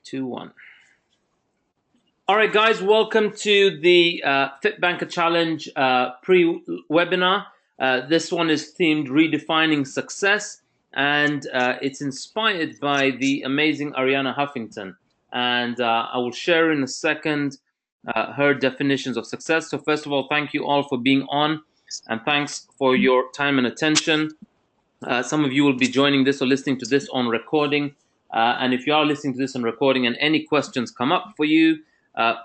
2, 1. All right, guys, welcome to the FITBANKER Challenge pre-webinar. This one is themed Redefining Success, and it's inspired by the amazing Arianna Huffington. And I will share in a second her definitions of success. So first of all, thank you all for being on, and thanks for your time and attention. Some of you will be joining this or listening to this on recording. And if you are listening to this on recording and any questions come up for you,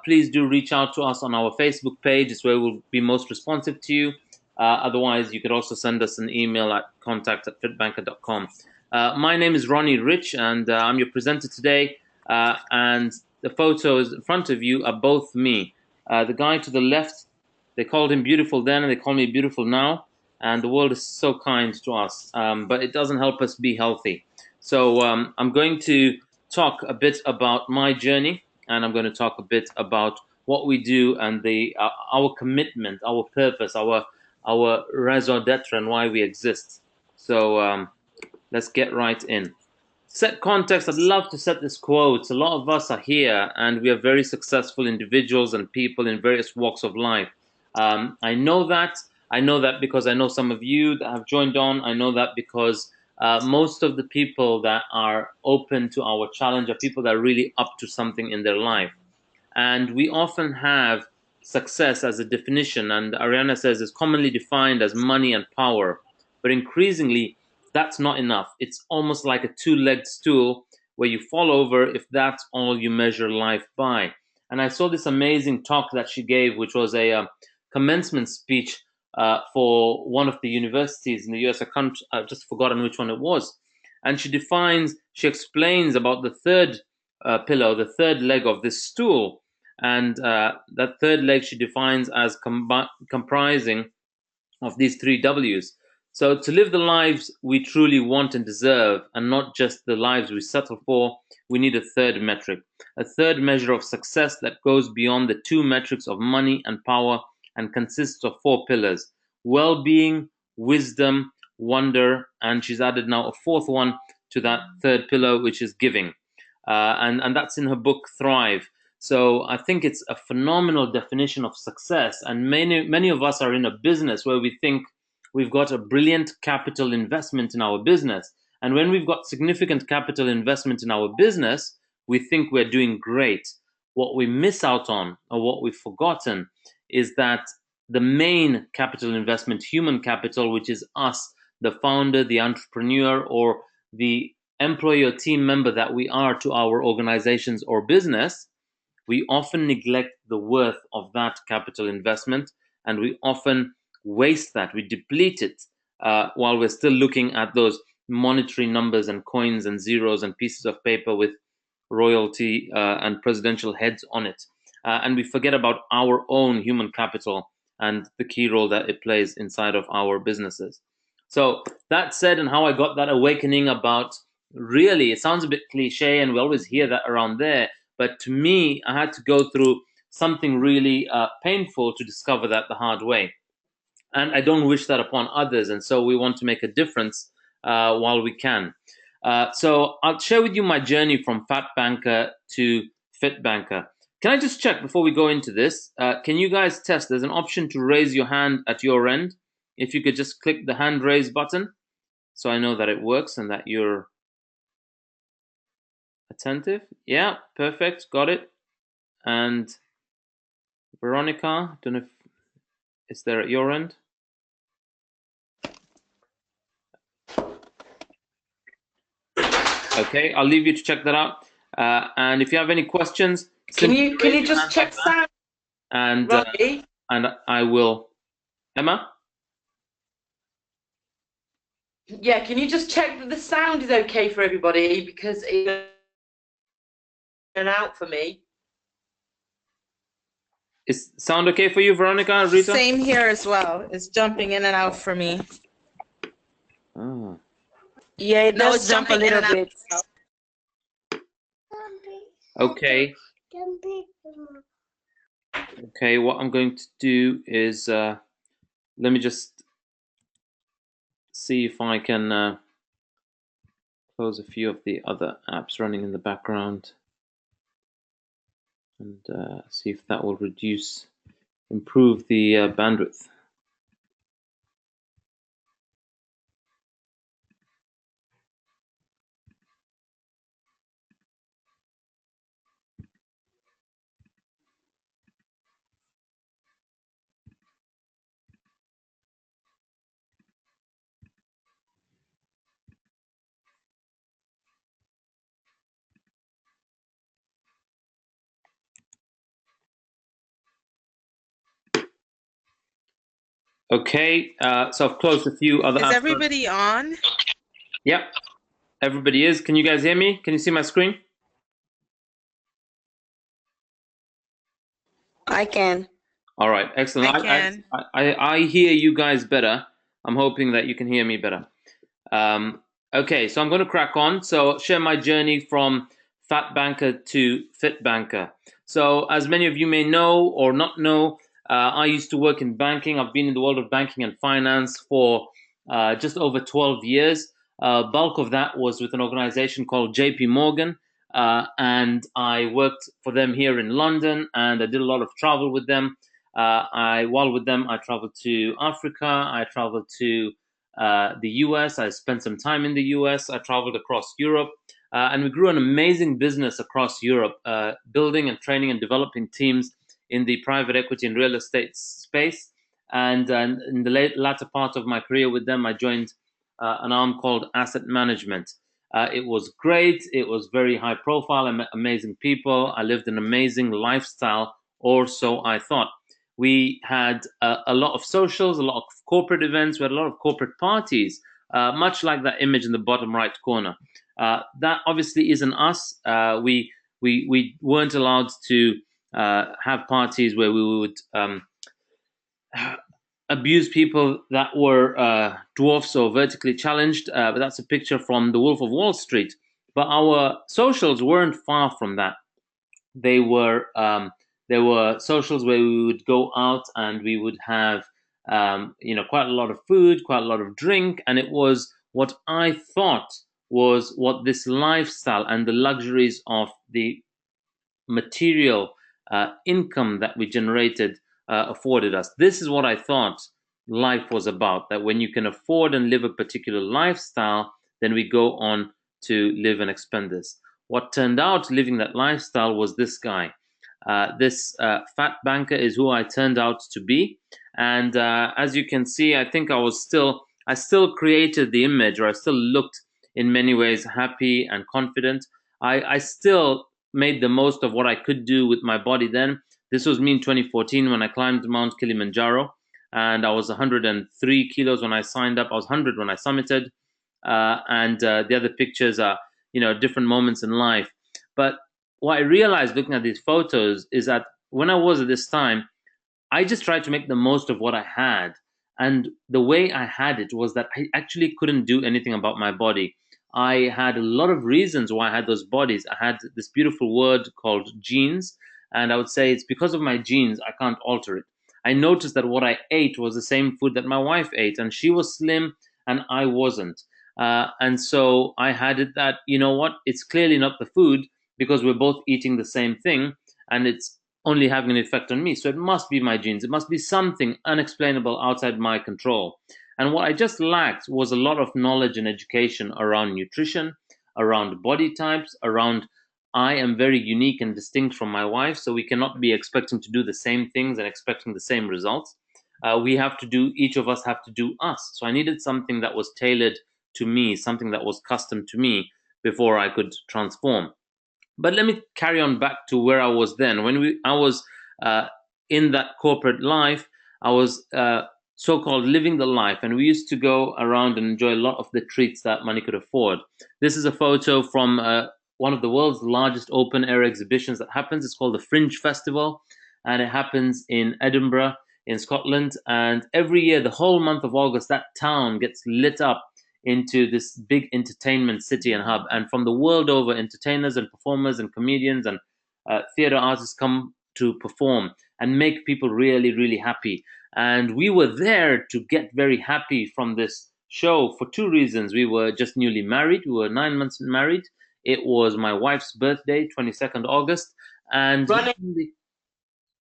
please do reach out to us on our Facebook page. It's where we'll be most responsive to you. Otherwise, you could also send us an email at contact@fitbanker.com. My name is Ronnie Rich, and I'm your presenter today. And the photos in front of you are both me. The guy to the left, they called him beautiful then, and they call me beautiful now. And the world is so kind to us, but it doesn't help us be healthy. So I'm going to talk a bit about my journey, and I'm going to talk a bit about what we do and our commitment, our purpose, our raison d'etre, and why we exist. So let's get right in. Set context. I'd love to set this quote. A lot of us are here, and we are very successful individuals and people in various walks of life. I know that. I know that because I know some of you that have joined on. I know that because most of the people that are open to our challenge are people that are really up to something in their life. And we often have success as a definition, and Arianna says is commonly defined as money and power. But increasingly, that's not enough. It's almost like a two-legged stool where you fall over if that's all you measure life by. And I saw this amazing talk that she gave, which was a commencement speech for one of the universities in the US. I've just forgotten which one it was. And she explains about the third pillar, the third leg of this stool. And that third leg she defines as comprising of these 3 W's. So to live the lives we truly want and deserve, and not just the lives we settle for, we need a third metric, a third measure of success that goes beyond the 2 metrics of money and power and consists of 4 pillars: well-being, wisdom, wonder, and she's added now a 4th one to that 3rd pillar, which is giving. And that's in her book, Thrive. So I think it's a phenomenal definition of success. And many of us are in a business where we think we've got a brilliant capital investment in our business. And when we've got significant capital investment in our business, we think we're doing great. What we miss out on, or what we've forgotten, is that the main capital investment, human capital, which is us, the founder, the entrepreneur, or the employee or team member that we are to our organizations or business, we often neglect the worth of that capital investment, and we often waste that. We deplete it while we're still looking at those monetary numbers and coins and zeros and pieces of paper with royalty and presidential heads on it. And we forget about our own human capital and the key role that it plays inside of our businesses. So that said, and how I got that awakening about, really, it sounds a bit cliche, and we always hear that around there, but to me, I had to go through something really painful to discover that the hard way. And I don't wish that upon others, and so we want to make a difference while we can. So I'll share with you my journey from FatBanker to FitBanker. Can I just check before we go into this? Can you guys test? There's an option to raise your hand at your end. If you could just click the hand raise button, so I know that it works and that you're attentive. Yeah, perfect. Got it. And Veronica, don't know if it's there at your end. Okay, I'll leave you to check that out. And if you have any questions, can you just check sound? And I will. Emma? Yeah, can you just check that the sound is okay for everybody, because it's in and out for me. Is sound okay for you, Veronica, Rita? Same here as well. It's jumping in and out for me. Oh. Yeah, it does jump a little bit. Okay. Okay, what I'm going to do is let me just see if I can close a few of the other apps running in the background. and see if that will improve the bandwidth. Okay, so I've closed a few other. Is everybody on? Yep, everybody is. Can you guys hear me? Can you see my screen? I can. All right, excellent. I can. I hear you guys better. I'm hoping that you can hear me better. Okay, so I'm going to crack on. So share my journey from fat banker to fit banker. So as many of you may know or not know, I used to work in banking. I've been in the world of banking and finance for just over 12 years. Bulk of that was with an organization called JP Morgan. And I worked for them here in London, and I did a lot of travel with them. While with them, I traveled to Africa. I traveled to the US. I spent some time in the US. I traveled across Europe. And we grew an amazing business across Europe, building and training and developing teams in the private equity and real estate space. And in the latter part of my career with them, I joined an arm called asset management. It was great. It was very high profile. I met amazing people. I lived an amazing lifestyle, or so I thought. We had a lot of socials, a lot of corporate events. We had a lot of corporate parties, much like that image in the bottom right corner. That obviously isn't us. We weren't allowed to have parties where we would abuse people that were dwarfs or vertically challenged. But that's a picture from The Wolf of Wall Street. But our socials weren't far from that. They were there were socials where we would go out and we would have quite a lot of food, quite a lot of drink, and it was what I thought was what this lifestyle and the luxuries of the material income that we generated afforded us. This is what I thought life was about, that when you can afford and live a particular lifestyle, then we go on to live and expend this. What turned out living that lifestyle was this guy. This fat banker is who I turned out to be. And as you can see, I think I still created the image, or I still looked in many ways happy and confident. I still made the most of what I could do with my body then. This was me in 2014 when I climbed Mount Kilimanjaro, and I was 103 kilos when I signed up. I was 100 when I summited, and the other pictures are, different moments in life. But what I realized looking at these photos is that when I was at this time, I just tried to make the most of what I had. And the way I had it was that I actually couldn't do anything about my body. I had a lot of reasons why I had those bodies. I had this beautiful word called genes. And I would say it's because of my genes, I can't alter it. I noticed that what I ate was the same food that my wife ate, and she was slim and I wasn't. And so I had it that, you know what, it's clearly not the food because we're both eating the same thing and it's only having an effect on me. So it must be my genes. It must be something unexplainable outside my control. And what I just lacked was a lot of knowledge and education around nutrition, around body types, around I am very unique and distinct from my wife, so we cannot be expecting to do the same things and expecting the same results. Each of us have to do us. So I needed something that was tailored to me, something that was custom to me before I could transform. But let me carry on back to where I was then. I was in that corporate life, I was so-called living the life, and we used to go around and enjoy a lot of the treats that money could afford. This is a photo from one of the world's largest open-air exhibitions that happens. It's called the Fringe Festival, and it happens in Edinburgh, in Scotland. And every year, the whole month of August, that town gets lit up into this big entertainment city and hub. And from the world over, entertainers and performers and comedians and theater artists come to perform and make people really, really happy. And we were there to get very happy from this show for two reasons. We were just newly married. We were 9 months married. It was my wife's birthday, 22nd August. And Ronnie,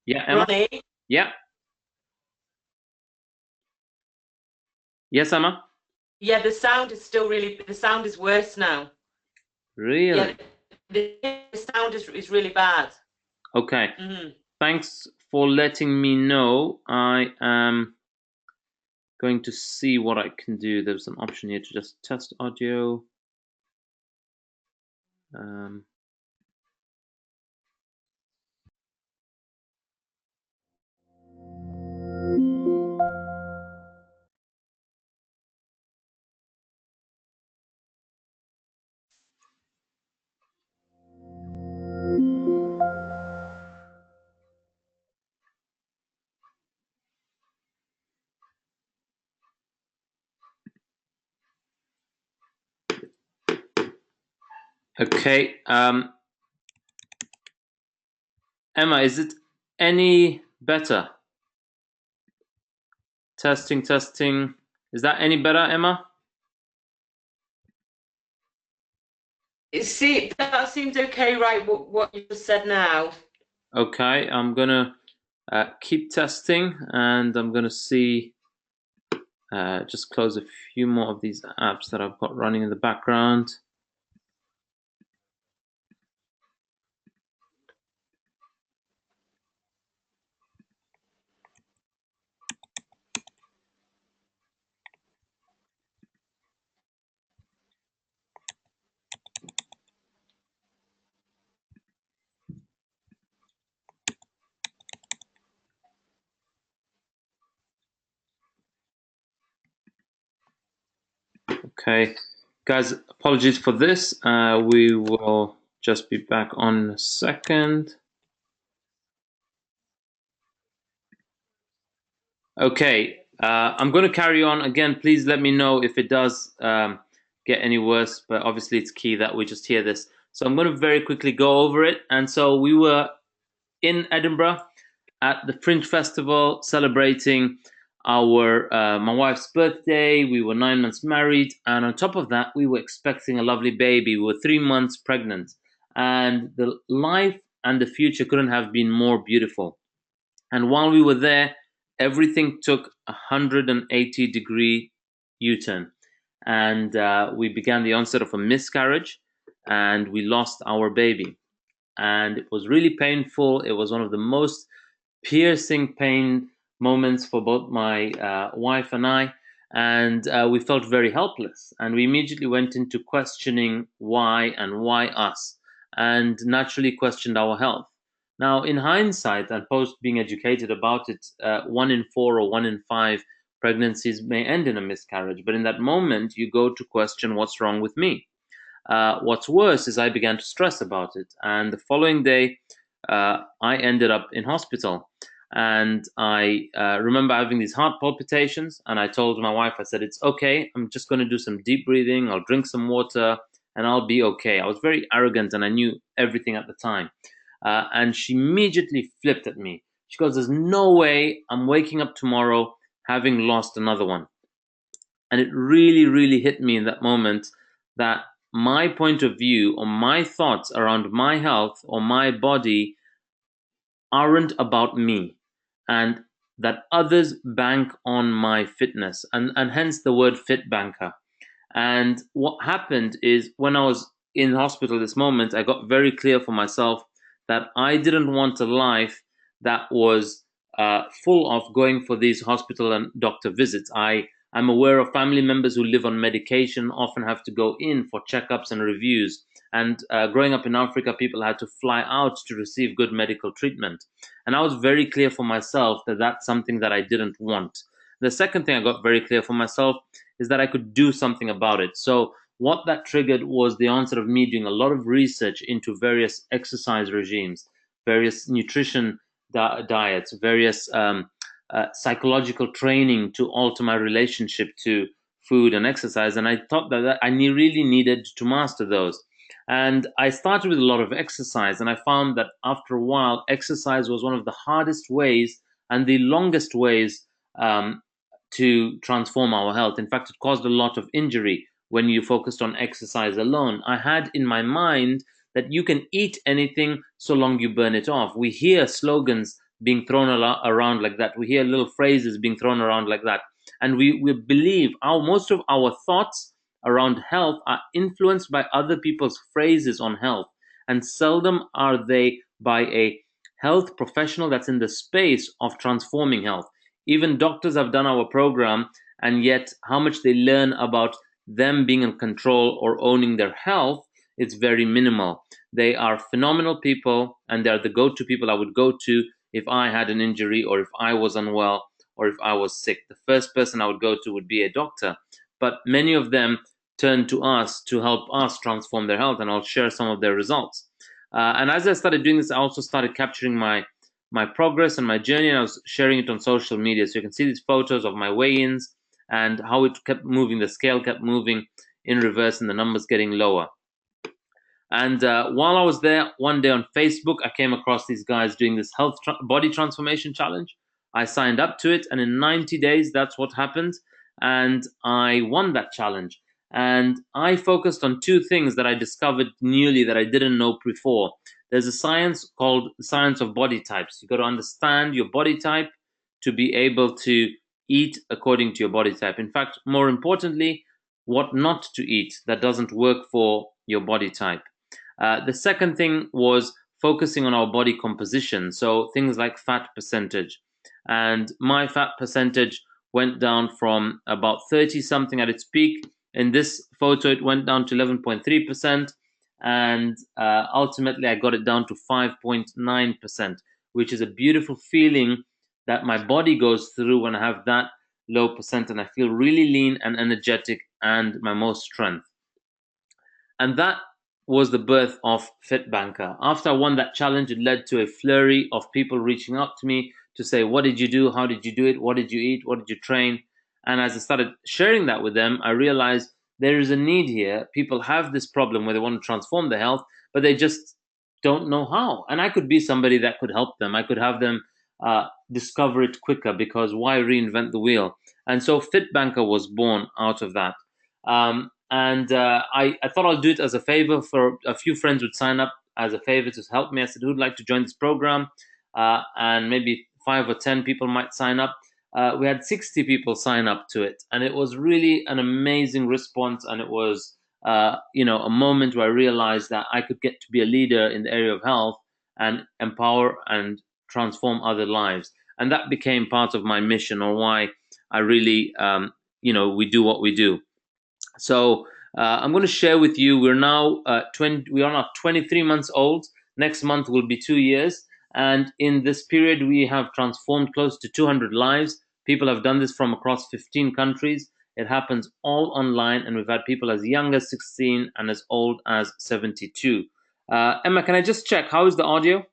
yeah, Emma. Ronnie, Yeah. Yes, Emma. yeah, the sound is still really, the sound is worse now. Really? Yeah, the sound is really bad. Okay. Mhm. Thanks for letting me know. I am going to see what I can do. There's an option here to just test audio. Okay. Emma, is it any better? Testing, testing. Is that any better, Emma? See, that seems okay, right? What you just said now. Okay, I'm gonna keep testing, and I'm gonna see. Just close a few more of these apps that I've got running in the background. Okay, guys, apologies for this. We will just be back on in a second. Okay, I'm going to carry on. Again, please let me know if it does get any worse, but obviously it's key that we just hear this. So I'm going to very quickly go over it. And so we were in Edinburgh at the Fringe Festival celebrating our my wife's birthday. We were 9 months married, and on top of that, we were expecting a lovely baby. We were 3 months pregnant, and the life and the future couldn't have been more beautiful. And while we were there, everything took a 180-degree U-turn, and we began the onset of a miscarriage, and we lost our baby. And it was really painful. It was one of the most piercing pain moments for both my wife and I, and we felt very helpless. And we immediately went into questioning why and why us, and naturally questioned our health. Now, in hindsight, and post being educated about it, 1 in 4 or 1 in 5 pregnancies may end in a miscarriage. But in that moment, you go to question what's wrong with me. What's worse is I began to stress about it. And the following day, I ended up in hospital. And I remember having these heart palpitations. And I told my wife, I said, it's okay. I'm just going to do some deep breathing. I'll drink some water and I'll be okay. I was very arrogant and I knew everything at the time. And she immediately flipped at me. She goes, there's no way I'm waking up tomorrow having lost another one. And it really, really hit me in that moment that my point of view or my thoughts around my health or my body aren't about me, and that others bank on my fitness, and hence the word fit banker. And what happened is when I was in hospital this moment, I got very clear for myself that I didn't want a life that was full of going for these hospital and doctor visits. I'm aware of family members who live on medication, often have to go in for checkups and reviews. And growing up in Africa, people had to fly out to receive good medical treatment. And I was very clear for myself that that's something that I didn't want. The second thing I got very clear for myself is that I could do something about it. So what that triggered was the onset of me doing a lot of research into various exercise regimes, various nutrition diets, various psychological training to alter my relationship to food and exercise. And I thought that I really needed to master those. And I started with a lot of exercise, and I found that after a while, exercise was one of the hardest ways and the longest ways to transform our health. In fact, it caused a lot of injury when you focused on exercise alone. I had in my mind that you can eat anything so long you burn it off. We hear slogans being thrown around like that. We hear little phrases being thrown around like that. And we believe most of our thoughts around health are influenced by other people's phrases on health. And seldom are they by a health professional that's in the space of transforming health. Even doctors have done our program, and yet how much they learn about them being in control or owning their health, it's very minimal. They are phenomenal people, and they're the go-to people I would go to if I had an injury or if I was unwell or if I was sick. The first person I would go to would be a doctor. But many of them turn to us to help us transform their health, and I'll share some of their results. And as I started doing this, I also started capturing my progress and my journey, and I was sharing it on social media. So you can see these photos of my weigh-ins and how it kept moving. The scale kept moving in reverse and the numbers getting lower. And while I was there, one day on Facebook, I came across these guys doing this body transformation challenge. I signed up to it, and in 90 days, that's what happened. And I won that challenge. And I focused on two things that I discovered newly that I didn't know before. There's a science called the science of body types. You got to understand your body type to be able to eat according to your body type. In fact, more importantly, what not to eat that doesn't work for your body type. The second thing was focusing on our body composition, so things like fat percentage. And my fat percentage went down from about 30 something at its peak. In this photo, it went down to 11.3%, and ultimately I got it down to 5.9%, which is a beautiful feeling that my body goes through when I have that low percent, and I feel really lean and energetic and my most strength. And that was the birth of FITBANKER. After I won that challenge, it led to a flurry of people reaching out to me to say, what did you do? How did you do it? What did you eat? What did you train? And as I started sharing that with them, I realized there is a need here. People have this problem where they want to transform their health, but they just don't know how. And I could be somebody that could help them. I could have them discover it quicker, because why reinvent the wheel? And so FITBANKER was born out of that. I thought I'll do it as a favor. For a few friends would sign up as a favor to help me. I said, who'd like to join this program? And maybe 5 or 10 people might sign up. We had 60 people sign up to it, and it was really an amazing response. And it was, a moment where I realized that I could get to be a leader in the area of health and empower and transform other lives. And that became part of my mission, or why I really, we do what we do. So I'm going to share with you. We are now 23 months old. Next month will be 2 years, and in this period, we have transformed close to 200 lives. People have done this from across 15 countries. It happens all online, and we've had people as young as 16 and as old as 72. Emma, can I just check, how is the audio?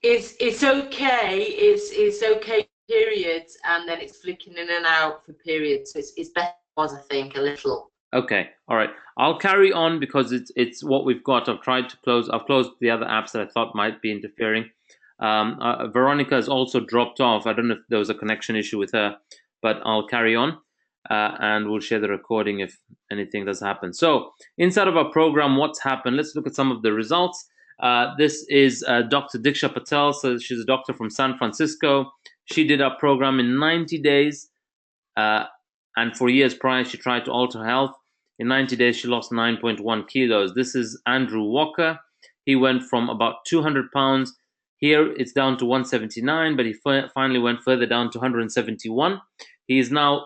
It's okay. It's okay periods, and then it's flicking in and out for periods. So it's better, I think, a little. Okay, all right. I'll carry on because it's what we've got. I've closed the other apps that I thought might be interfering. Veronica has also dropped off. I don't know if there was a connection issue with her, but I'll carry on, and we'll share the recording if anything does happen. So inside of our program, what's happened? Let's look at some of the results. This is Dr. Diksha Patel. So she's a doctor from San Francisco. She did our program in 90 days. And for years prior, she tried to alter health. In 90 days, she lost 9.1 kilos. This is Andrew Walker. He went from about 200 pounds. Here, it's down to 179, but he finally went further down to 171. He is now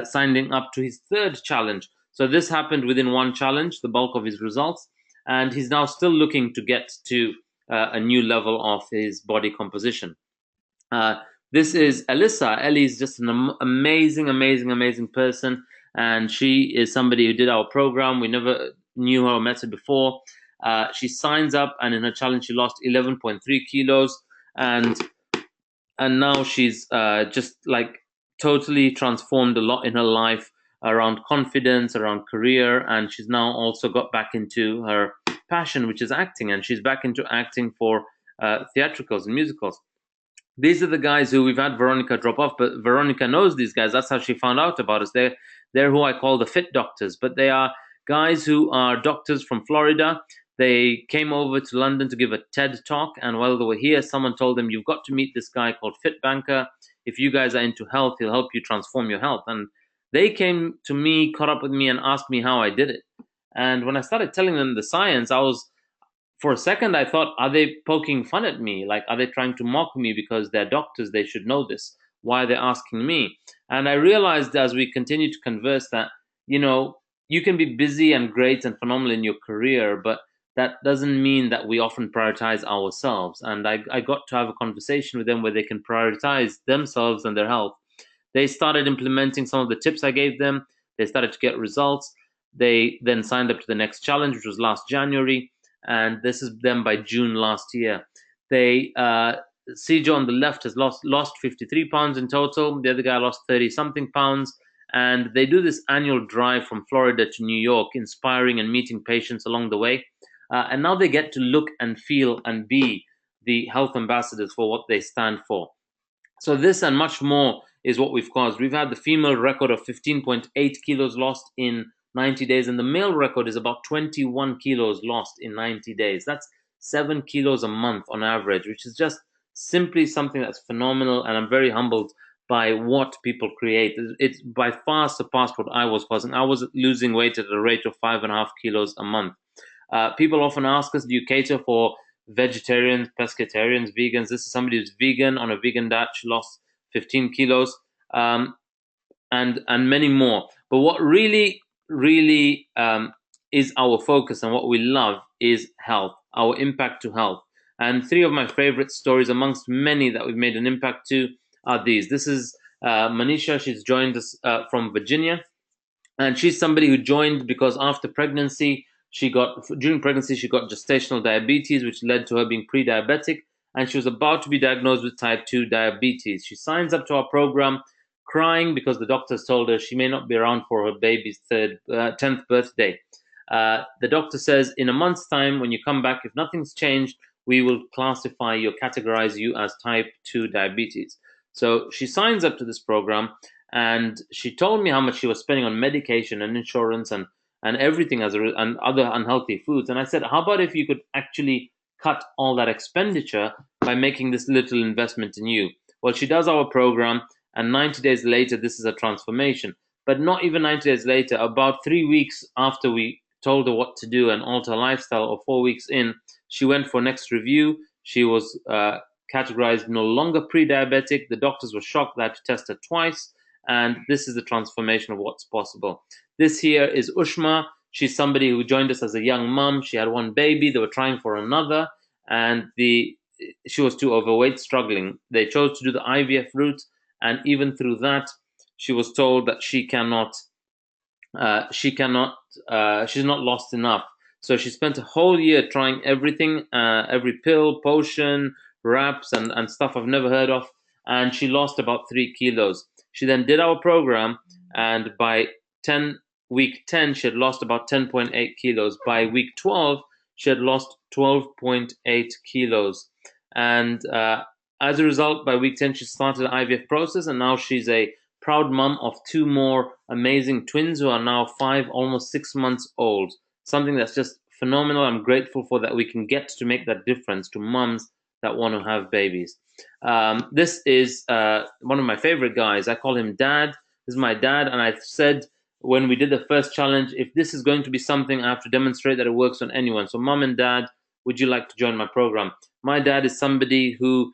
signing up to his third challenge. So this happened within one challenge, the bulk of his results. And he's now still looking to get to a new level of his body composition. This is Alyssa. Ellie is just an amazing person. And she is somebody who did our program. We never knew her or met her before. She signs up, and in her challenge, she lost 11.3 kilos. And now she's just like totally transformed a lot in her life around confidence, around career. And she's now also got back into her passion, which is acting. And she's back into acting for theatricals and musicals. These are the guys who we've had Veronica drop off, but Veronica knows these guys. That's how she found out about us. They're who I call the fit doctors, but they are guys who are doctors from Florida. They came over to London to give a TED talk, and while they were here, someone told them, "You've got to meet this guy called FITBANKER. If you guys are into health, he'll help you transform your health." And they came to me, caught up with me, and asked me how I did it. And when I started telling them the science, for a second, I thought, are they poking fun at me? Like, are they trying to mock me because they're doctors? They should know this. Why are they asking me? And I realized as we continue to converse that, you can be busy and great and phenomenal in your career, but that doesn't mean that we often prioritize ourselves. And I got to have a conversation with them where they can prioritize themselves and their health. They started implementing some of the tips I gave them. They started to get results. They then signed up to the next challenge, which was last January. And this is them by June last year. They Cjo on the left has lost 53 pounds in total. The other guy lost 30 something pounds. And they do this annual drive from Florida to New York, inspiring and meeting patients along the way. And now they get to look and feel and be the health ambassadors for what they stand for. So this and much more is what we've caused. We've had the female record of 15.8 kilos lost in 90 days, and the male record is about 21 kilos lost in 90 days. That's 7 kilos a month on average, which is just simply something that's phenomenal, and I'm very humbled by what people create. It's by far surpassed what I was causing. I was losing weight at a rate of 5.5 kilos a month. People often ask us, do you cater for vegetarians, pescatarians, vegans? This is somebody who's vegan on a vegan diet. She lost 15 kilos, and many more. But what really is our focus and what we love is health, our impact to health. And three of my favorite stories amongst many that we've made an impact to are these. This is Manisha. She's joined us from Virginia, and she's somebody who joined because after pregnancy, during pregnancy she got gestational diabetes, which led to her being pre-diabetic, and she was about to be diagnosed with type 2 diabetes. She signs up to our program crying because the doctors told her she may not be around for her baby's 10th birthday. The doctor says, in a month's time, when you come back, if nothing's changed, we will categorize you as type 2 diabetes. So she signs up to this program, and she told me how much she was spending on medication and insurance and everything and other unhealthy foods. And I said, how about if you could actually cut all that expenditure by making this little investment in you? Well, she does our program, and 90 days later, this is a transformation. But not even 90 days later, about 3 weeks after we told her what to do and alter her lifestyle, or 4 weeks in, she went for next review. She was categorized no longer pre-diabetic. The doctors were shocked. They had to test her twice. And this is the transformation of what's possible. This here is Ushma. She's somebody who joined us as a young mom. She had one baby. They were trying for another, and she was too overweight, struggling. They chose to do the IVF route, and even through that, she was told that she's not lost enough. So she spent a whole year trying everything, every pill, potion, wraps, and stuff I've never heard of, and she lost about 3 kilos. She then did our program, and by week 10, she had lost about 10.8 kilos. By week 12, she had lost 12.8 kilos. And as a result, by week 10, she started the IVF process, and now she's a proud mom of 2 more amazing twins who are now 5, almost 6 months old. Something that's just phenomenal. I'm grateful for that we can get to make that difference to moms that want to have babies. This is one of my favorite guys. I call him Dad. This is my dad, and I said when we did the first challenge, if this is going to be something, I have to demonstrate that it works on anyone. So mom and dad, would you like to join my program? My dad is somebody who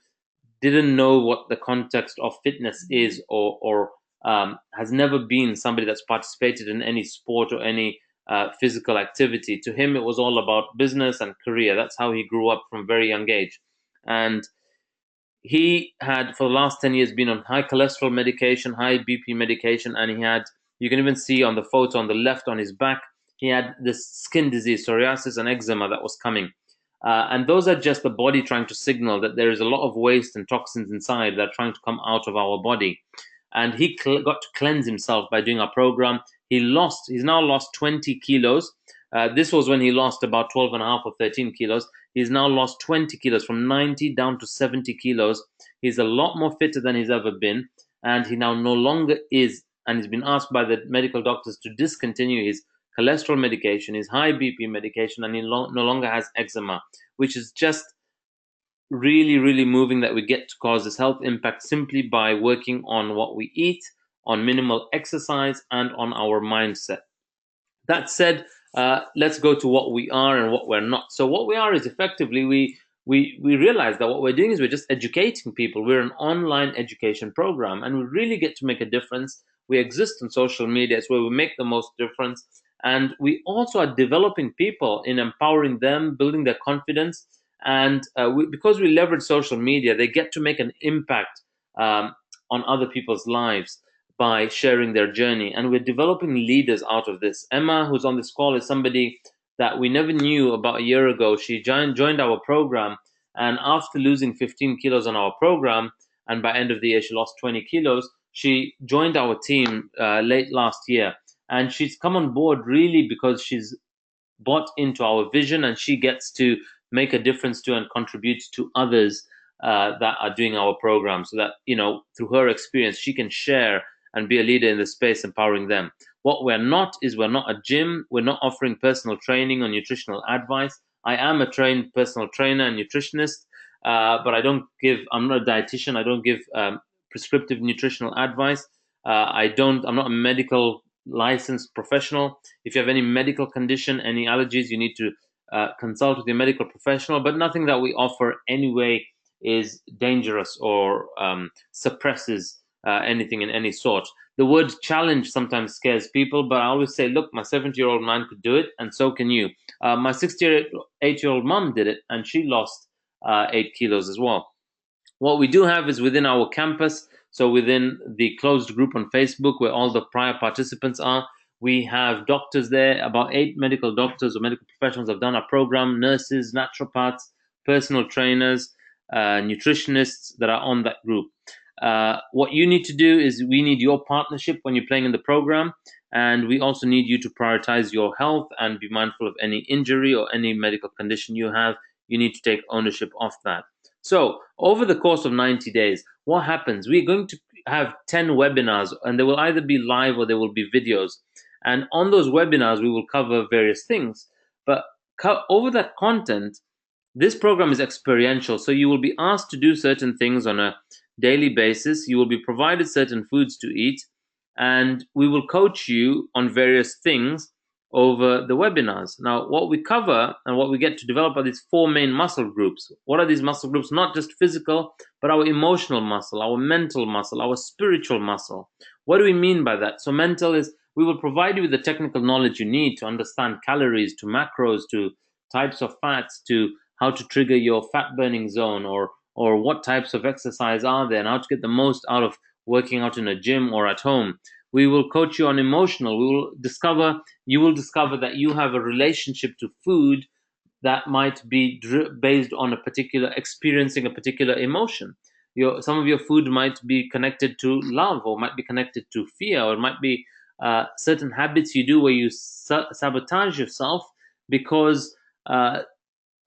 didn't know what the context of fitness is, or has never been somebody that's participated in any sport or any physical activity. To him, it was all about business and career. That's how he grew up from a very young age. And he had, for the last 10 years, been on high cholesterol medication, high BP medication, and you can even see on the photo on the left on his back, he had this skin disease, psoriasis and eczema that was coming. And those are just the body trying to signal that there is a lot of waste and toxins inside that are trying to come out of our body. And he got to cleanse himself by doing our program. He's now lost 20 kilos. This was when he lost about 12.5 or 13 kilos. He's now lost 20 kilos, from 90 down to 70 kilos. He's a lot more fitter than he's ever been, and he now no longer is, and he's been asked by the medical doctors to discontinue his cholesterol medication, his high BP medication, and he no longer has eczema, which is just really, really moving that we get to cause this health impact simply by working on what we eat, on minimal exercise, and on our mindset. That said, let's go to what we are and what we're not. So what we are is effectively we realize that what we're doing is we're just educating people. We're an online education program, and we really get to make a difference. We exist on social media. It's where we make the most difference. And we also are developing people in empowering them, building their confidence. And because we leverage social media, they get to make an impact on other people's lives by sharing their journey. And we're developing leaders out of this. Emma, who's on this call, is somebody that we never knew about a year ago. She joined our program, and after losing 15 kilos on our program, and by end of the year she lost 20 kilos, she joined our team late last year. And she's come on board really because she's bought into our vision, and she gets to make a difference to and contribute to others that are doing our program, so that, through her experience, she can share and be a leader in the space, empowering them. What we're not is we're not a gym. We're not offering personal training or nutritional advice. I am a trained personal trainer and nutritionist, but I'm not a dietitian. I don't give prescriptive nutritional advice. I'm not a medical licensed professional. If you have any medical condition, any allergies, you need to consult with your medical professional, but nothing that we offer anyway is dangerous or suppresses anything in any sort. The word challenge sometimes scares people, but I always say, look, my 70-year-old man could do it, and so can you. My 68-year-old mom did it, and she lost 8 kilos as well. What we do have is within our campus, so within the closed group on Facebook where all the prior participants are, we have doctors there. About 8 medical doctors or medical professionals have done our program, nurses, naturopaths, personal trainers, nutritionists that are on that group. What you need to do is we need your partnership when you're playing in the program, and we also need you to prioritize your health and be mindful of any injury or any medical condition you have. You need to take ownership of that. So over the course of 90 days, what happens? We're going to have 10 webinars, and they will either be live or there will be videos. And on those webinars, we will cover various things. But over that content, this program is experiential. So you will be asked to do certain things on a daily basis. You will be provided certain foods to eat, and we will coach you on various things over the webinars. Now, what we cover and what we get to develop are these 4 main muscle groups. What are these muscle groups? Not just physical, but our emotional muscle, our mental muscle, our spiritual muscle. What do we mean by that? So mental is we will provide you with the technical knowledge you need to understand calories, to macros, to types of fats, to how to trigger your fat burning zone, or what types of exercise are there and how to get the most out of working out in a gym or at home. We will coach you on emotional. You will discover that you have a relationship to food that might be based on experiencing a particular emotion. Some of your food might be connected to love, or might be connected to fear, or it might be certain habits you do where you sabotage yourself because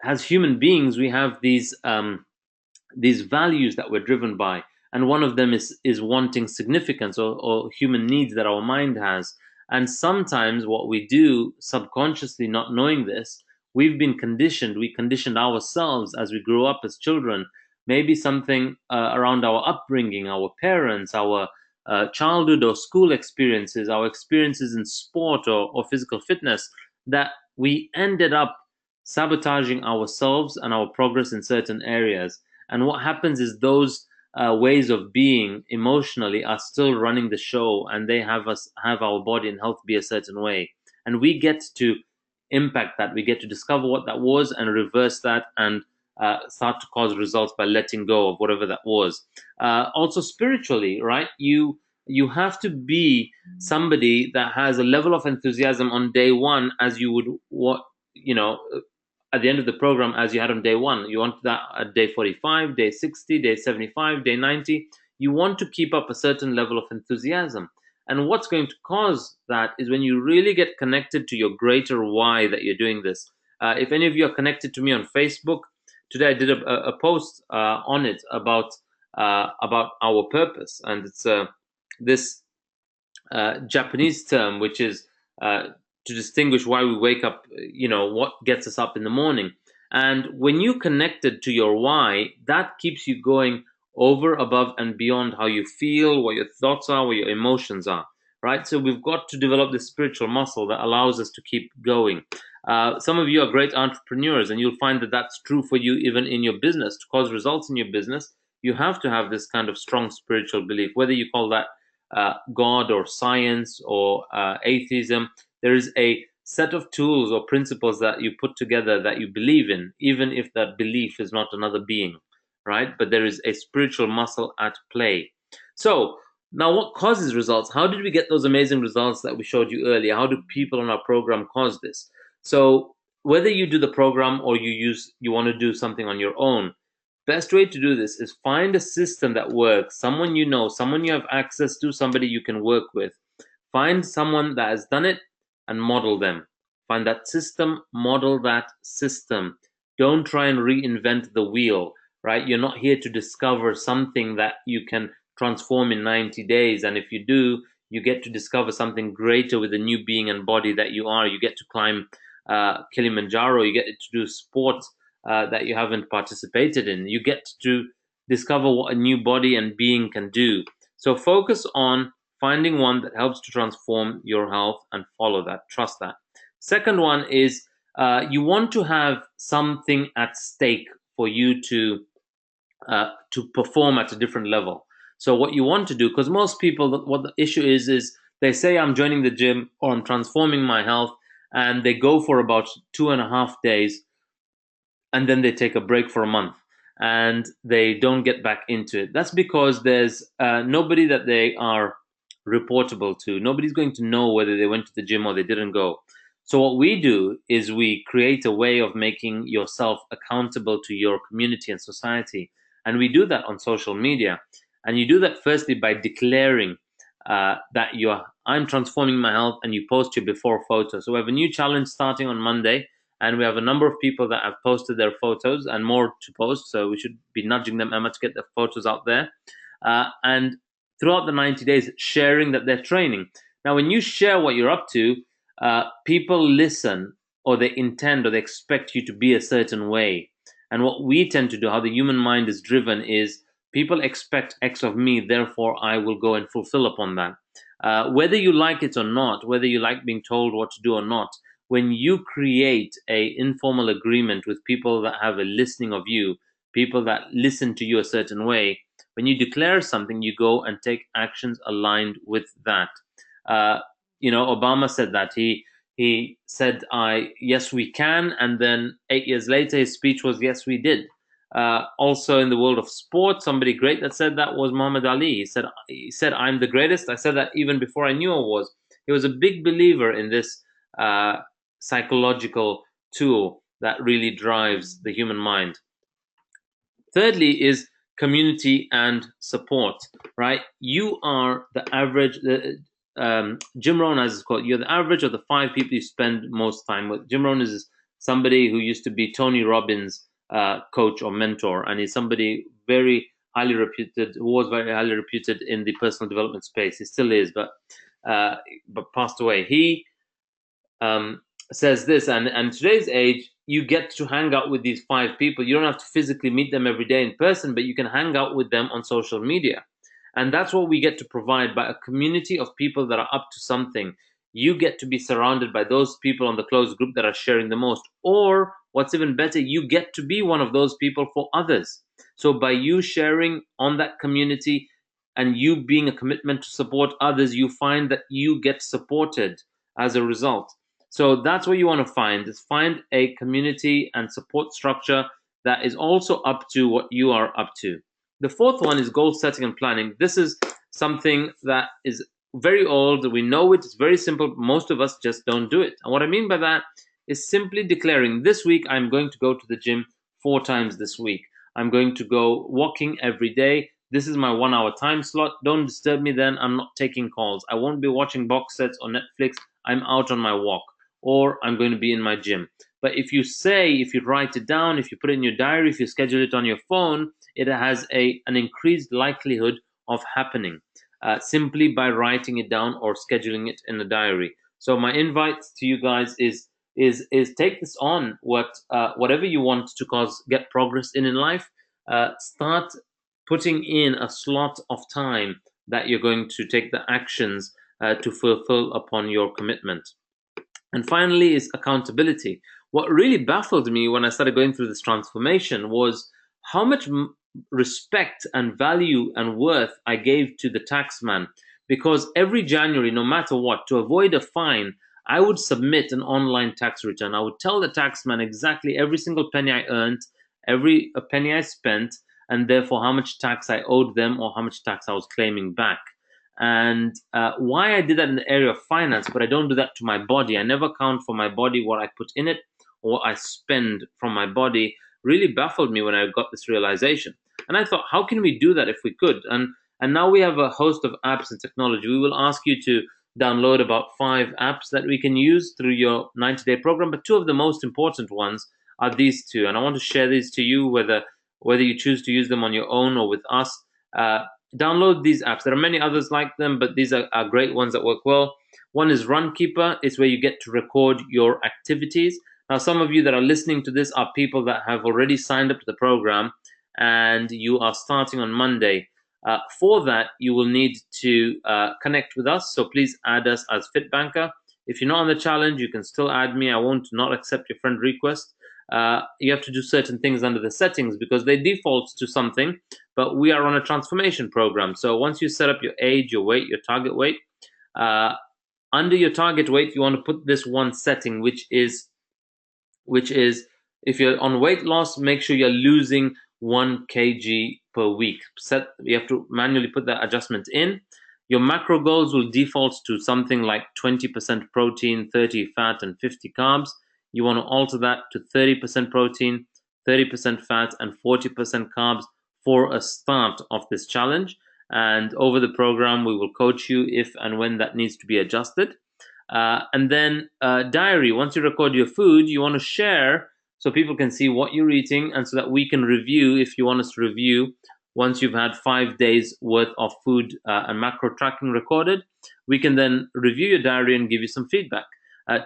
as human beings we have these values that we're driven by, and one of them is wanting significance or human needs that our mind has. And sometimes what we do subconsciously, not knowing this, we conditioned ourselves as we grew up as children, maybe something around our upbringing, our parents, our childhood or school experiences, our experiences in sport or physical fitness, that we ended up sabotaging ourselves and our progress in certain areas. And what happens is those ways of being emotionally are still running the show, and they have our body and health be a certain way. And we get to impact that. We get to discover what that was and reverse that, and start to cause results by letting go of whatever that was. Also spiritually, right? You have to be somebody that has a level of enthusiasm on day one as you would at the end of the program as you had on day one. You want that at day 45, day 60, day 75, day 90. You want to keep up a certain level of enthusiasm. And what's going to cause that is when you really get connected to your greater why that you're doing this. If any of you are connected to me on Facebook, today I did a post on it about about our purpose. And it's this Japanese term, which is to distinguish why we wake up, what gets us up in the morning. And when you connected to your why, that keeps you going over, above, and beyond how you feel, what your thoughts are, what your emotions are, right? So we've got to develop this spiritual muscle that allows us to keep going. Some of you are great entrepreneurs, and you'll find that that's true for you even in your business. To cause results in your business, you have to have this kind of strong spiritual belief, whether you call that God or science or atheism. There is a set of tools or principles that you put together that you believe in, even if that belief is not another being, right? But there is a spiritual muscle at play. So now, what causes results? How did we get those amazing results that we showed you earlier? How do people on our program cause this? So whether you do the program or you want to do something on your own, best way to do this is find a system that works, someone you know, someone you have access to, somebody you can work with. Find someone that has done it and model them. Find that system, model that system. Don't try and reinvent the wheel, right? You're not here to discover something that you can transform in 90 days. And if you do, you get to discover something greater with the new being and body that you are. You get to climb Kilimanjaro. You get to do sports that you haven't participated in. You get to discover what a new body and being can do. So focus on finding one that helps to transform your health and follow that. Trust that. Second one is you want to have something at stake for you to perform at a different level. So what you want to do, because most people, what the issue is they say, I'm joining the gym or I'm transforming my health, and they go for about 2.5 days, and then they take a break for a month and they don't get back into it. That's because there's nobody that they are reportable to. Nobody's going to know whether they went to the gym or they didn't go. So what we do is we create a way of making yourself accountable to your community and society. And we do that on social media. And you do that firstly by declaring that I'm transforming my health, and you post your before photo. So we have a new challenge starting on Monday, and we have a number of people that have posted their photos and more to post. So we should be nudging them, Emma, to get their photos out there. And throughout the 90 days, sharing that they're training. Now, when you share what you're up to, people listen, or they intend, or they expect you to be a certain way. And what we tend to do, how the human mind is driven, is people expect X of me, therefore I will go and fulfill upon that. Whether you like it or not, whether you like being told what to do or not, when you create a informal agreement with people that have a listening of you, people that listen to you a certain way, when you declare something, you go and take actions aligned with that. Obama said that. He said, yes, we can. And then 8 years later, his speech was, yes, we did. Also in the world of sport, somebody great that said that was Muhammad Ali. He said, I'm the greatest. I said that even before I knew I was. He was a big believer in this psychological tool that really drives the human mind. Thirdly is community and support, right? You are the average, Jim Rohn, as it's called, you're the average of the 5 people you spend most time with. Jim Rohn is somebody who used to be Tony Robbins' coach or mentor, and he's somebody very highly reputed, who was very highly reputed in the personal development space. He still is, but passed away. He says this, and in today's age, you get to hang out with these 5 people. You don't have to physically meet them every day in person, but you can hang out with them on social media. And that's what we get to provide, by a community of people that are up to something. You get to be surrounded by those people on the closed group that are sharing the most. Or what's even better, you get to be one of those people for others. So by you sharing on that community and you being a commitment to support others, you find that you get supported as a result. So that's what you want to find, is find a community and support structure that is also up to what you are up to. The fourth one is goal setting and planning. This is something that is very old. We know it. It's very simple. Most of us just don't do it. And what I mean by that is simply declaring, this week I'm going to go to the gym 4 times this week. I'm going to go walking every day. This is my 1-hour time slot. Don't disturb me then. I'm not taking calls. I won't be watching box sets or Netflix. I'm out on my walk, or I'm going to be in my gym. But if you write it down, if you put it in your diary, if you schedule it on your phone, it has an increased likelihood of happening simply by writing it down or scheduling it in a diary. So my invite to you guys is take this on. Whatever you want to get progress in life, start putting in a slot of time that you're going to take the actions to fulfill upon your commitment. And finally is accountability. What really baffled me when I started going through this transformation was how much respect and value and worth I gave to the taxman. Because every January, no matter what, to avoid a fine, I would submit an online tax return. I would tell the taxman exactly every single penny I earned, every penny I spent, and therefore how much tax I owed them or how much tax I was claiming back. And why I did that in the area of finance, but I don't do that to my body. I never count for my body what I put in it or what I spend from my body, really baffled me when I got this realization. And I thought, how can we do that if we could? And now we have a host of apps and technology. We will ask you to download about 5 apps that we can use through your 90-day program, but 2 of the most important ones are these 2. And I want to share these to you, whether you choose to use them on your own or with us. Download these apps. There are many others like them, but these are great ones that work well. One is Runkeeper. It's where you get to record your activities. Now, some of you that are listening to this are people that have already signed up to the program, and you are starting on Monday. For that, you will need to connect with us. So please add us as FitBanker. If you're not on the challenge, you can still add me. I won't not accept your friend request. You have to do certain things under the settings because they default to something, but we are on a transformation program. So once you set up your age, your weight, your target weight, under your target weight, you want to put this one setting, which is if you're on weight loss, make sure you're losing 1 kg per week. You have to manually put that adjustment in. Your macro goals will default to something like 20% protein, 30 fat, and 50 carbs. You want to alter that to 30% protein, 30% fat, and 40% carbs for a start of this challenge. And over the program, we will coach you if and when that needs to be adjusted. And then diary. Once you record your food, you want to share so people can see what you're eating and so that we can review, if you want us to review, once you've had 5 days worth of food and macro tracking recorded, we can then review your diary and give you some feedback.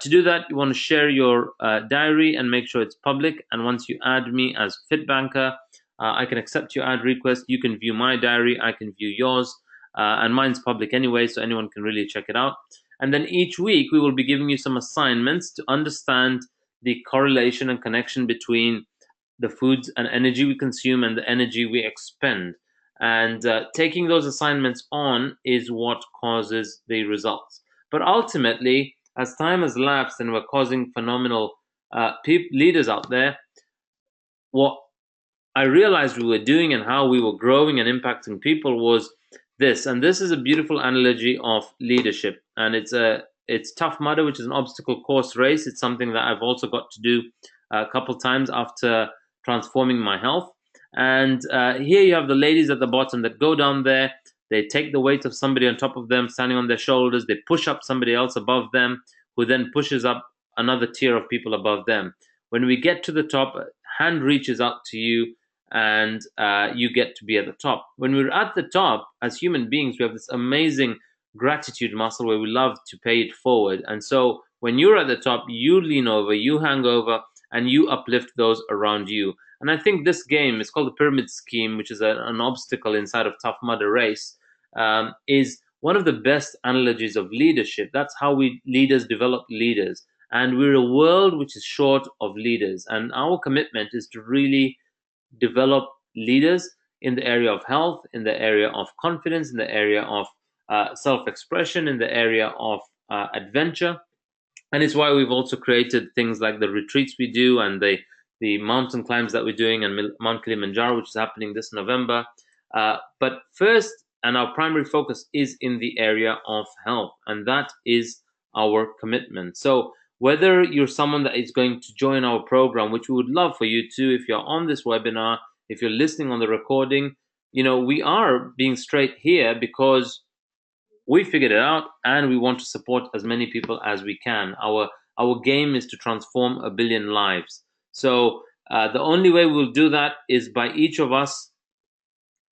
To do that, you want to share your diary and make sure it's public. And once you add me as FitBanker, I can accept your ad request. You can view my diary. I can view yours. And mine's public anyway, so anyone can really check it out. And then each week, we will be giving you some assignments to understand the correlation and connection between the foods and energy we consume and the energy we expend. And taking those assignments on is what causes the results. But ultimately, as time has lapsed and we're causing phenomenal leaders out there, what I realized we were doing and how we were growing and impacting people was this. And this is a beautiful analogy of leadership. And it's Tough Mudder, which is an obstacle course race. It's something that I've also got to do a couple times after transforming my health. And here you have the ladies at the bottom that go down there. They take the weight of somebody on top of them, standing on their shoulders. They push up somebody else above them, who then pushes up another tier of people above them. When we get to the top, hand reaches out to you, and you get to be at the top. When we're at the top, as human beings, we have this amazing gratitude muscle where we love to pay it forward. And so when you're at the top, you lean over, you hang over, and you uplift those around you. And I think this game, it's called the pyramid scheme, which is an obstacle inside of Tough Mudder race, is one of the best analogies of leadership. That's how we leaders develop leaders. And we're a world which is short of leaders. And our commitment is to really develop leaders in the area of health, in the area of confidence, in the area of self-expression, in the area of adventure. And it's why we've also created things like the retreats we do and the mountain climbs that we're doing, and Mount Kilimanjaro, which is happening this November. But first, and our primary focus is in the area of health, and that is our commitment. So whether you're someone that is going to join our program, which we would love for you to, if you're on this webinar, if you're listening on the recording, we are being straight here because we figured it out and we want to support as many people as we can. Our game is to transform 1 billion lives. So the only way we'll do that is by each of us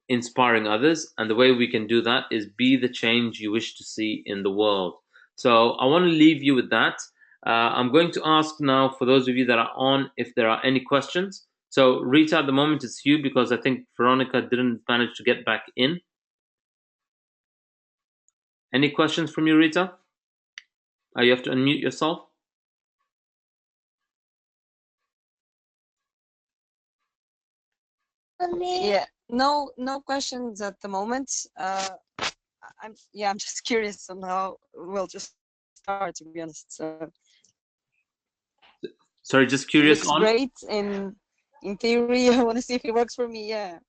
inspiring others. And the way we can do that is be the change you wish to see in the world. So I want to leave you with that. I'm going to ask now, for those of you that are on, if there are any questions. So Rita, at the moment it's you, because I think Veronica didn't manage to get back in. Any questions from you, Rita? You have to unmute yourself. Yeah, no questions at the moment. I'm just curious on how we'll just start, to be honest. So Sorry, just it curious looks on. great in theory. I want to see if it works for me. Yeah.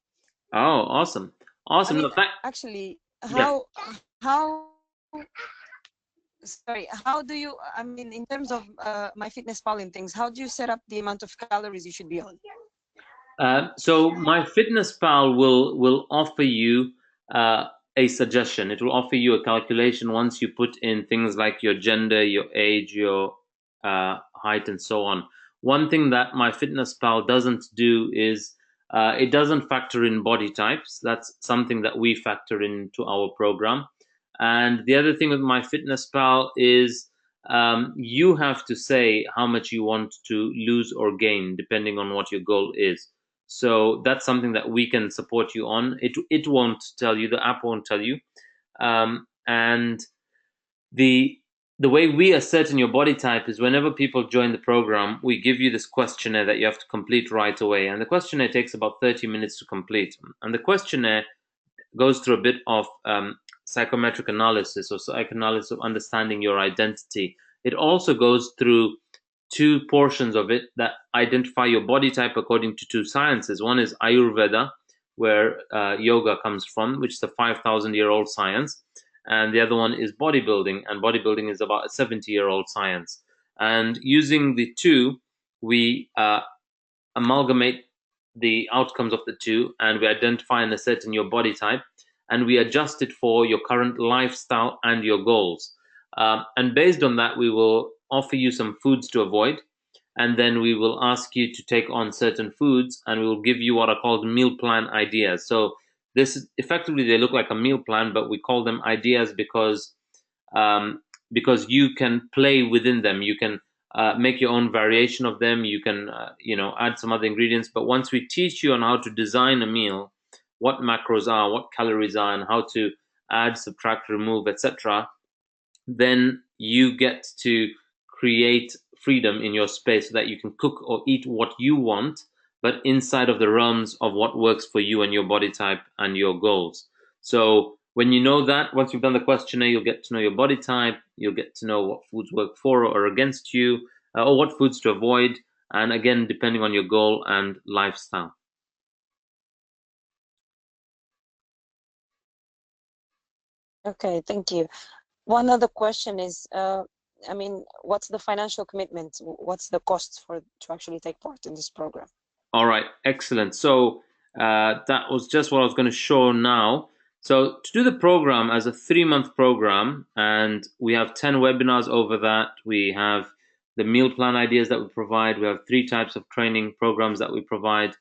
Oh, awesome. I mean, No, actually, yeah. how sorry, how do you, I mean, in terms of my fitness pal and things, how do you set up the amount of calories you should be on? So my fitness pal will offer you a suggestion. It will offer you a calculation once you put in things like your gender, your age, your height, and so on. One thing that my fitness pal doesn't do is it doesn't factor in body types. That's something that we factor into our program. And the other thing with my fitness pal is you have to say how much you want to lose or gain, depending on what your goal is. So that's something that we can support you on. It won't tell you, the app won't tell you. And the way we ascertain your body type is whenever people join the program, we give you this questionnaire that you have to complete right away. And the questionnaire takes about 30 minutes to complete. And the questionnaire goes through a bit of psychometric analysis or psychoanalysis of understanding your identity. It also goes through two portions of it that identify your body type according to two sciences. One is Ayurveda, where yoga comes from, which is a 5,000-year-old science. And the other one is bodybuilding, and bodybuilding is about a 70-year-old science. And using the two, we amalgamate the outcomes of the two, and we identify and ascertain your body type, and we adjust it for your current lifestyle and your goals. And based on that, we will offer you some foods to avoid, and then we will ask you to take on certain foods, and we will give you what are called meal plan ideas. So this is effectively, they look like a meal plan, but we call them ideas because you can play within them. You can make your own variation of them. You can add some other ingredients. But once we teach you on how to design a meal, what macros are, what calories are, and how to add, subtract, remove, etc., then you get to create freedom in your space so that you can cook or eat what you want, but inside of the realms of what works for you and your body type and your goals. So when you know that, once you've done the questionnaire, you'll get to know your body type, you'll get to know what foods work for or against you, or what foods to avoid, and again, depending on your goal and lifestyle. Okay, thank you. One other question is, I mean, what's the financial commitment? What's the cost to actually take part in this program? All right, excellent. So that was just what I was going to show now. So to do the program as a 3-month program, and we have 10 webinars over that. We have the meal plan ideas that we provide. We have 3 types of training programs that we provide.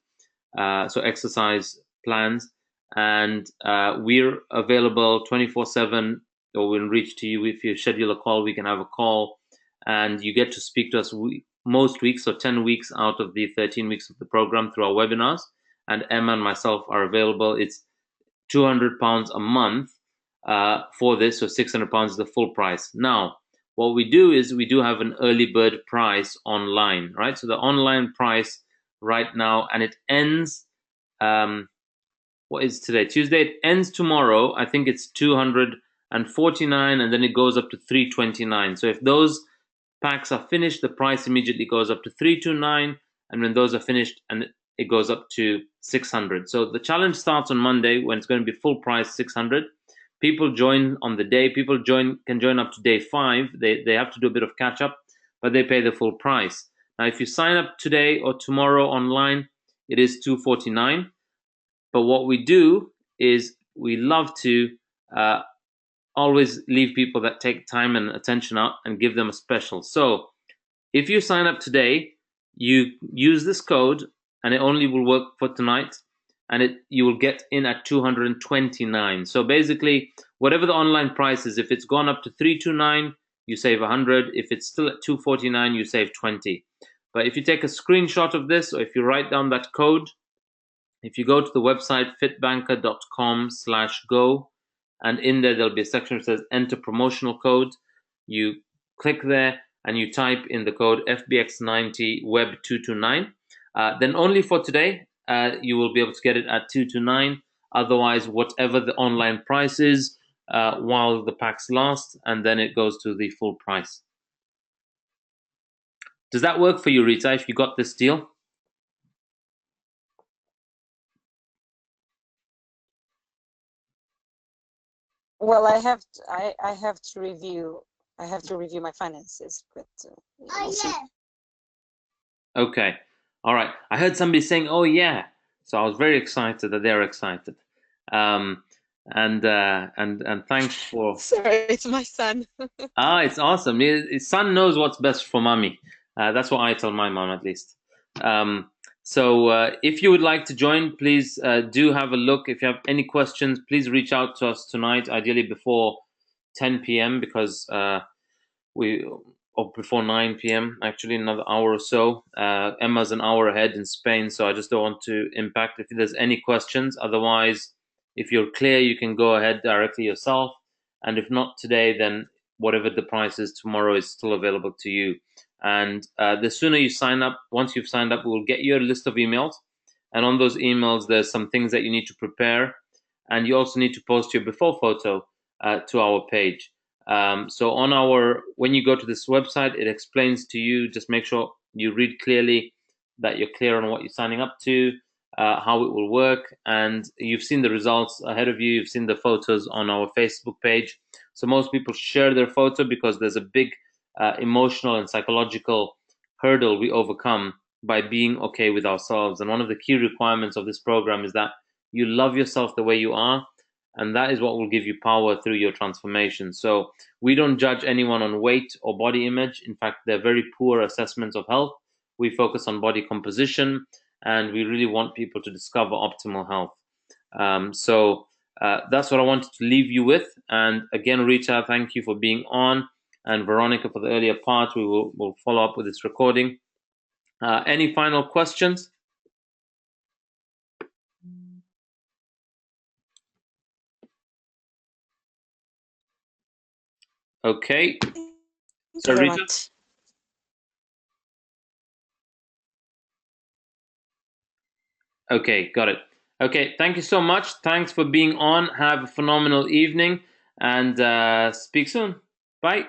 So exercise plans, and we're available 24/7, or we'll reach to you. If you schedule a call, we can have a call, and you get to speak to us most weeks, so 10 weeks out of the 13 weeks of the program through our webinars. And Emma and myself are available. It's £200 a month for this, so £600 is the full price. Now, what we do is we do have an early bird price online, right? So the online price right now, and it ends, what is today? Tuesday. It ends tomorrow. I think it's 249, and then it goes up to 329. So if those packs are finished, the price immediately goes up to 329, and when those are finished, and it goes up to 600. So the challenge starts on Monday, when it's going to be full price 600. People join on the day. People can join up to day 5. They have to do a bit of catch up, but they pay the full price. Now, if you sign up today or tomorrow online, it is 249. But what we do is we love to always leave people that take time and attention out and give them a special. So if you sign up today, you use this code, and it only will work for tonight. and you will get in at 229. So basically, whatever the online price is, if it's gone up to 329, you save 100. If it's still at 249, you save 20. But if you take a screenshot of this, or if you write down that code, if you go to the website fitbanker.com/go, and in there there'll be a section that says enter promotional code. You click there and you type in the code FBX90 Web 229. Then only for today, you will be able to get it at 229. Otherwise, whatever the online price is, while the packs last, and then it goes to the full price. Does that work for you, Rita, if you got this deal? Well, I have to review my finances, but we'll see. Okay. All right. I heard somebody saying, "Oh yeah," so I was very excited that they're excited. And thanks for. Sorry, it's my son. It's awesome. His son knows what's best for mommy. That's what I tell my mom, at least. So if you would like to join, please do have a look. If you have any questions, please reach out to us tonight, ideally before 10 p.m. because or before 9 p.m. actually, another hour or so. Emma's an hour ahead in Spain, so I just don't want to impact if there's any questions. Otherwise, if you're clear, you can go ahead directly yourself. And if not today, then whatever the price is tomorrow is still available to you. And the sooner you sign up, once you've signed up, we'll get you a list of emails. And on those emails, there's some things that you need to prepare. And you also need to post your before photo to our page. So when you go to this website, it explains to you, just make sure you read clearly, that you're clear on what you're signing up to, how it will work, and you've seen the results ahead of you. You've seen the photos on our Facebook page. So most people share their photo because there's a big emotional and psychological hurdle we overcome by being okay with ourselves. And one of the key requirements of this program is that you love yourself the way you are, and that is what will give you power through your transformation. So we don't judge anyone on weight or body image. In fact, they're very poor assessments of health. We focus on body composition, and we really want people to discover optimal health. So that's what I wanted to leave you with. And again, Rita, thank you for being on, and Veronica for the earlier part. We'll follow up with this recording. Any final questions? Okay. So Rita? Okay, got it. Okay, thank you so much. Thanks for being on. Have a phenomenal evening, and speak soon. Bye.